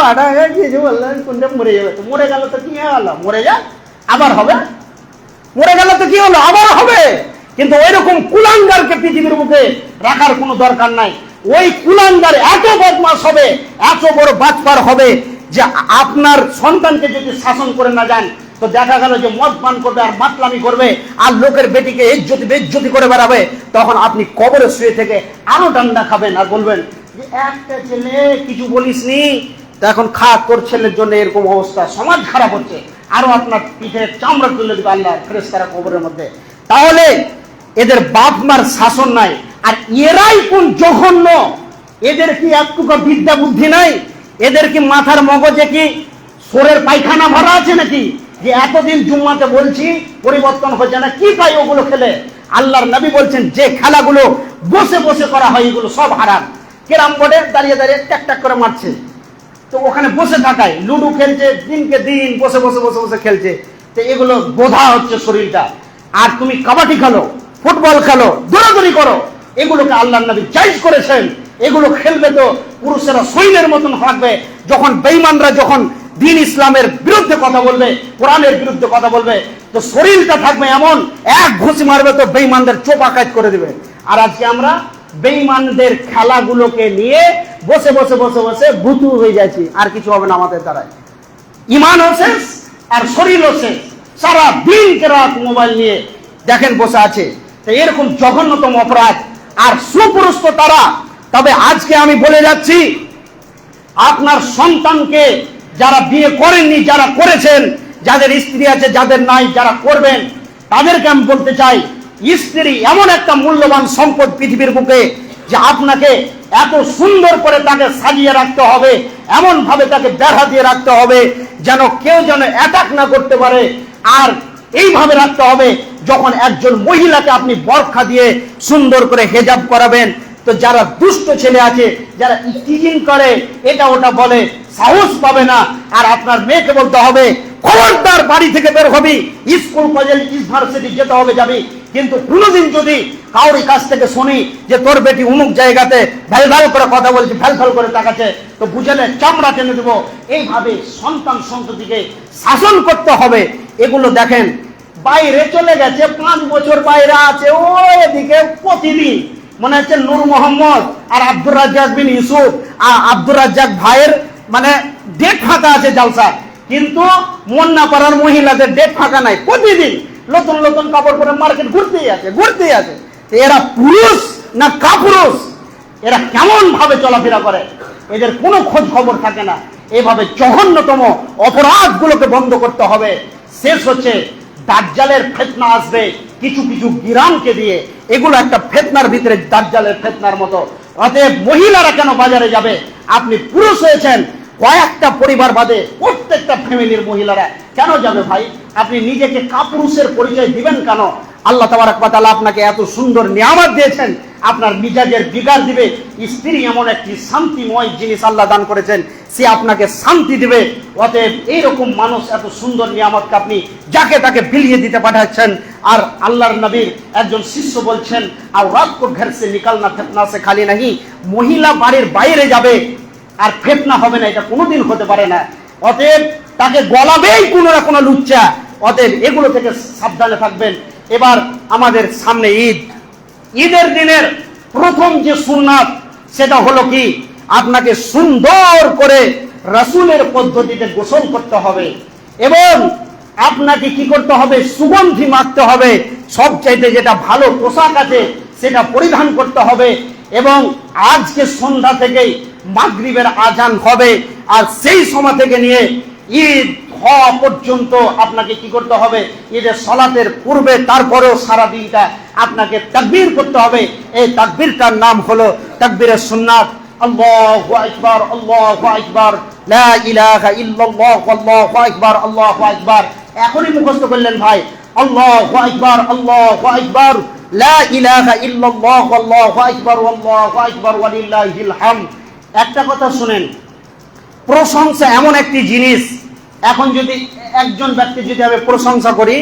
বললেন কোনটা মরে যাবে, তো মরে গেল তো কি হলো, মরে যা আবার হবে, মরে গেল তো কি হলো, আবার হবে। কিন্তু ওইরকম কুলাঙ্গারকে পৃথিবীর মুখে রাখার কোনো দরকার নাই। ওই কুলাঙ্গার এত বদমাশ হবে, এত বড় বাটপার হবে যে আপনার সন্তানকে যদি শাসন করে না যান, তো দেখা গেল যে মদ পান করবে আর মাতলামি করবে আর লোকের বেটিকে বেজ্জতি করে বেড়াবে। তখন আপনি কবরে শুয়ে থেকে আরো ডান্ডা খাবেন আর বলবেন যে একটা ছেলে কিছু বলিসনি, তো এখন খা, তোর ছেলের জন্য এরকম অবস্থা, সমাজ খারাপ হচ্ছে, আরো আপনার পিঠে চামড়া তুলে দিবে আল্লাহ ফেরেশতারা কবরের মধ্যে। তাহলে এদের বাপ মার শাসন নাই, আর এরাই কোন জঘন্য, এদের কি একটুকু বিদ্যা বুদ্ধি নাই? এদের কি মাথার মগজে কি সোরের পায়খানা ভরা আছে নাকি, যে এতদিন জুম্মাতে বলছি পরিবর্তন হচ্ছে না? কি পাই ওগুলো খেলে? আল্লাহর নবী বলছেন যে খেলাগুলো বসে বসে করা হয় এগুলো সব হারাম। কেরাম বোর্ডে দাঁড়িয়ে দাঁড়িয়ে ট্যাক ট্যাক করে মারছে, তো ওখানে বসে থাকায় লুডু খেলছে, দিনকে দিন বসে বসে বসে বসে খেলছে, তো এগুলো বোধা হচ্ছে শরীরটা। আর তুমি কাবাডি খেলো, ফুটবল খেলো, দৌড়াদৌড়ি করো, এগুলোকে আল্লাহর নবী জায়েজ করেছেন। এগুলো খেলবে তো পুরুষেরা সৈন্যের মতন থাকবে, যখন বেঈমানরা যখন দিন ইসলামের বিরুদ্ধে কথা বলবে, কোরআনের বিরুদ্ধে কথা বলবে, তো শরীরটা থাকবে এমন, এক ঘুষি মারবে তো বেঈমানদের চোখ আকাশ করে দিবে। আর আজকে আমরা বেঈমানদের খেলাগুলোকে নিয়ে বসে বসে বসে বসে ভুতু হয়ে যাচ্ছি, আর কিছু হবে না আমাদের দ্বারা। ইমানও শেষ আর শরীরও শেষ, সারা দিন রাত মোবাইল নিয়ে দেখেন বসে আছে। তো এরকম জঘন্যতম অপরাধ। আর সুপুরুষ তো তারা। তবে আজকে আমি বলে যাচ্ছি, আপনার সন্তানকে যারা বিয়ে করেননি, যারা করেছেন, যাদের স্ত্রী আছে, যাদের নাই, যারা করবেন, তাদেরকে আমি বলতে চাই, স্ত্রী এমন একটা মূল্যবান সম্পদ পৃথিবীর বুকে, যে আপনাকে এত সুন্দর করে তাকে সাজিয়ে রাখতে হবে, এমন ভাবে তাকে বেড়া দিয়ে রাখতে হবে যেন কেউ যেন অ্যাটাক না করতে পারে। আর এইভাবে রাখতে হবে, যখন একজন মহিলাকে আপনি বরখা দিয়ে সুন্দর করে হেজাব করাবেন, তো যারা দুষ্ট ছেলে আছে, যারা টিজিং করে, এটা ওটা বলে, সাহস পাবে না। আর আপনার মেয়েকে বলতে হবে খবরদার বাড়ি থেকে বের হবি, স্কুল কলেজ ইউনিভার্সিটি যেতে হবে যাবি, কিন্তু কোনোদিন যদি কাউরি কাছ থেকে শুনি যে তোর বেটি অমুক জায়গাতে ভ্যাল ভ্যাল করে কথা বলছে, ভ্যাল ভ্যাল করে তাকাচ্ছে, তো বুঝলে চামড়া টেনে দেবো। এইভাবে সন্তান সন্ততিকে শাসন করতে হবে। এগুলো দেখেন বাইরে চলে গেছে, 5 বছর বাইরে আছে, ও এদিকে প্রতিদিন মনে হচ্ছে নূর মোহাম্মদ আর আব্দুর রাজ্জাক বিন ইউসুফ, আব্দুর রাজ্জাক ভাইয়ের মানে ডেট ফাঁকা আছে জালসা, কিন্তু মোন্নাপাড়ার মহিলাদের ডেট ফাঁকা নাই, প্রতিদিন নতুন নতুন কাপড় পরে মার্কেট ঘুরতেই আছে। এরা পুরুষ না কাপুরুষ? এরা কেমন ভাবে চলাফেরা করে, এদের কোনো খোঁজ খবর থাকে না। এভাবে জঘন্যতম অপরাধগুলোকে বন্ধ করতে হবে। শেষ হচ্ছে দাজ্জালের ফিতনা আসবে কিছু কিছু গ্রামকে দিয়ে, এগুলো একটা ফিতনার ভিতরে, দাজ্জালের ফিতনার মতো। অতএব মহিলারা কেন বাজারে যাবে? আপনি পুরুষ হয়েছেন, কয়েকটা পরিবার বাদে প্রত্যেকটা ফ্যামিলির মহিলারা কেন যাবে ভাই? আপনি নিজেকে কাপুরুষের পরিচয় দিবেন কেন? আল্লাহ তাবারক ওয়া তাআলা আপনাকে এত সুন্দর নিয়ামত দিয়েছেন, আপনার মিজাজের বিগাড় দিবে। স্ত্রী এমন একটি শান্তিময় জিনিস আল্লাহ দান করেছেন, সে আপনাকে শান্তি দিবে। অতএব এইরকম মানুষ, এত সুন্দর নিয়ামতকে আপনি যাকে তাকে বিলিয়ে দিতে পাঠাচ্ছেন। আর আল্লাহর নবীর একজন শিষ্য বলছেন, আর রাত কো ঘর সে নিকালনা ফিতনা সে খালি নাহি, মহিলা বাড়ির বাইরে যাবে আর ফিতনা হবে না, এটা কোনোদিন হতে পারে না। অতএব তাকে গলাবেই কোনো না কোনো লুচ্চা। অতএব এগুলো থেকে সাবধানে থাকবেন। এবার আমাদের সামনে ঈদ। ঈদের দিনের প্রথম যে সুন্নাত সেটা হলো কি, আপনাকে সুন্দর করে রাসূলের পদ্ধতিতে গোসল করতে হবে এবং আপনাকে কি করতে হবে, সুগন্ধি মাখতে হবে। সবচাইতে যেটা ভালো পোশাক আছে সেটা পরিধান করতে হবে এবং আজকে সন্ধ্যা থেকেই মাগরিবের আজান হবে আর সেই সময় থেকে নিয়ে ঈদ হওয়া পর্যন্ত আপনাকে কি করতে হবে, ঈদের সালাতের পূর্বে তারপরেও সারা দিনটা আপনাকে তাকবীর করতে হবে। এই তাকবীরটার নাম হলো তাকবীরে সুন্নাত। আল্লাহু আকবার, আল্লাহু আকবার, লা ইলাহা ইল্লাল্লাহ, আল্লাহু আকবার, আল্লাহু আকবার। এখনই মুখস্থ করলেন ভাই, আল্লাহু আকবার, আল্লাহু আকবার, লা ইলাহা ইল্লাল্লাহ, আল্লাহু আকবার, আল্লাহু আকবার, ওয়ালিল্লাহিল হামদ। একটা কথা শুনেন, প্রশংসা এমন একটি জিনিস, এখন যদি একজন ব্যক্তি যদি আমি প্রশংসা করি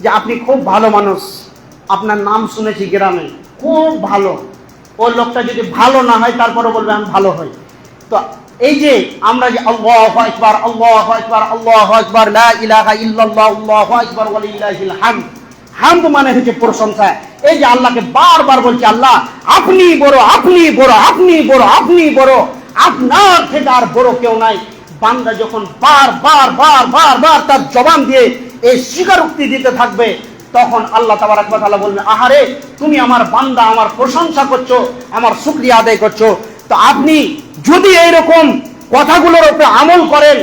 যে আপনি খুব ভালো মানুষ, আপনার নাম শুনেছি গ্রামে, খুব ভালো, ওই লোকটা যদি ভালো না হয় তারপরে বলবে আমি ভালো হই। তো এই যে আমরা যে আল্লাহু আকবার, আল্লাহু আকবার, আল্লাহু আকবার, লা ইলাহা ইল্লাল্লাহ, আল্লাহু আকবার, ওয়ালিল্লাহিল হামদ। হামদ মানে হচ্ছে প্রশংসা। এই যে আল্লাহকে বারবার বলছি, আল্লাহ আপনি বড়, আপনি বড়, আপনি বড়, আপনি বড়, আপনার থেকে আর বড় কেউ নাই। বান্দা যখন বার তার জবান দিয়ে এই স্বীকারোক্তি দিতে থাকবে, তখন আল্লাহ তাবারক ওয়া তাআলা বলবে, আহারে তুমি আমার বান্দা, আমার প্রশংসা করছো, আমার শুকরিয়া আদায় করছো। তো আপনি যদি এইরকম কথাগুলোর উপরে আমল করেন,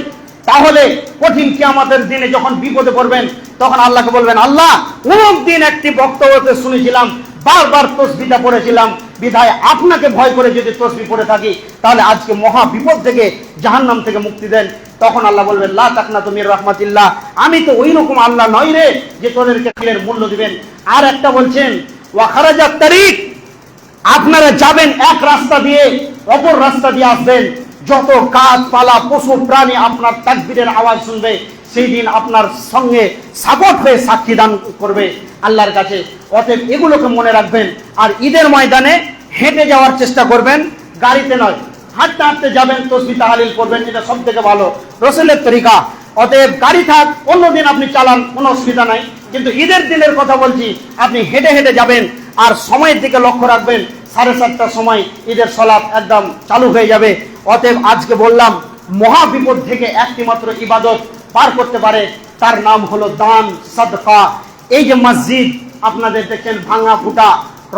তাহলে কঠিন কিয়ামতের দিনে যখন বিপদে পড়বেন, তখন আল্লাহকে বলবেন, আল্লাহ অমুক দিন একটি বক্তব্যতে শুনেছিলাম, বারবার তসবিহটা পড়েছিলাম, বিধায় আপনাকে ভয় করে যদি তসবিহ পড়ে থাকি, তাহলে আজকে মহা বিপদ থেকে, জাহান্নাম থেকে মুক্তি দেন। তখন আল্লাহ বলবেন, লা তাকনাতু মির রাহমাতিল্লাহ, আমি তো ওই রকম আল্লাহ নই রে যে তোদেরকে ফিরের মূল্য দিবেন। আর একটা বলছেন, ওয়া খারাজাত তারিক, আপনারা যাবেন এক রাস্তা দিয়ে, অপর রাস্তা দিয়ে আসবেন। যত গাছপালা, পশু প্রাণী আপনার তাকবীরের আওয়াজ শুনবে, সেই দিন আপনার সঙ্গে সাপোর্ট হয়ে সাক্ষী দান করবে আল্লাহর কাছে। অতএব এগুলোকে মনে রাখবেন। আর ঈদের ময়দানে হেঁটে যাওয়ার চেষ্টা করবেন, গাড়িতে নয়, হাঁটতে হাঁটতে যাবেন, তসবিহ তাহলিল করবেন, এটা সব থেকে ভালো রাসূলের তরিকা। অতএব গাড়ি থাক, অন্যদিন আপনি চালান, কোনো অসুবিধা নাই, কিন্তু ঈদের দিনের কথা বলছি, আপনি হেঁটে হেঁটে যাবেন। আর সময়ের দিকে লক্ষ্য রাখবেন, 7:30টার সময় ঈদের সালাত একদম চালু হয়ে যাবে। অতএব আজকে বললাম, মহা বিপদ থেকে একটি মাত্র ইবাদত পার করতে পারে, তার নাম হলো দান, সাদকা। এই যে মসজিদ আপনাদের দেখছেন ভাঙা ফুটা,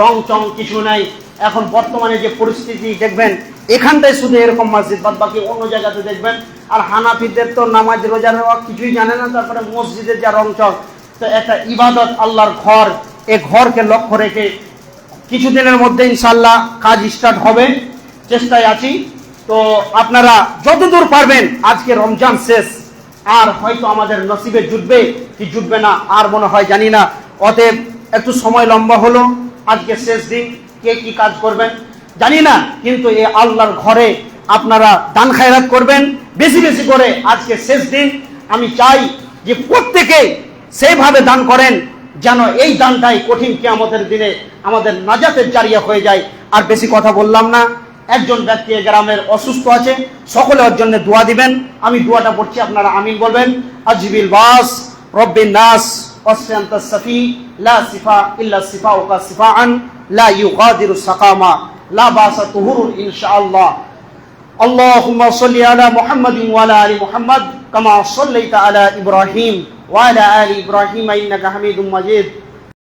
রং চং কিছু নাই, এখন বর্তমানে যে পরিস্থিতি দেখবেন, এখানটায় শুধু এরকম মসজিদ, বাদ বাকি অন্য জায়গাতে দেখবেন। আর হানাফিদের তো নামাজ রোজা নেওয়া কিছুই জানে না, তারপরে মসজিদের যা রং চং। তো একটা ইবাদত, আল্লাহর ঘর, এই ঘরকে লক্ষ্য রেখে কিছুদিনের মধ্যে ইনশাআল্লাহ কাজ স্টার্ট হবে, চেষ্টায় আছি। তো আপনারা যতদূর পারবেন, আজকে রমজান শেষ, আর হয়তো আমাদের নসিবে জুটবে কি জুটবে না আর মনে হয় জানি না। অতএব একটু সময় লম্বা হলো, আজকে শেষ দিন, কে কি কাজ করবেন জানি না, কিন্তু এই আল্লাহর ঘরে আপনারা দান খায়রাত করবেন বেশি বেশি করে। আজকে শেষ দিন, আমি চাই যে প্রত্যেকে সেইভাবে দান করেন যেন এই দানটাই কঠিন কিয়ামতের দিনে আমাদের নাজাতের জারিয়া হয়ে যায়। আর বেশি কথা বললাম না, একজন ব্যক্তি গ্রামের অসুস্থ আছে, সকলে ওর জন্য দোয়া দিবেন। আমি দোয়াটা পড়ছি, আপনারা আমিন বলবেন। আজবিল বাস রব্বিন নাস ওয়াসিয়ান্তাস সাফি লা সিফা ইল্লা সিফাউকা সিফাআন লা ইউগাদিরু সাকামা লা বাসা তুহুরুন ইনশাআল্লাহ। আল্লাহুম্মা সাল্লি আলা মুহাম্মাদিন ওয়া আলা আলি মুহাম্মাদ কামা সাল্লাইতা আলা ইব্রাহিম ওয়া আলা আলি ইব্রাহিম ইন্নাকা হামিদুম মাজিদ।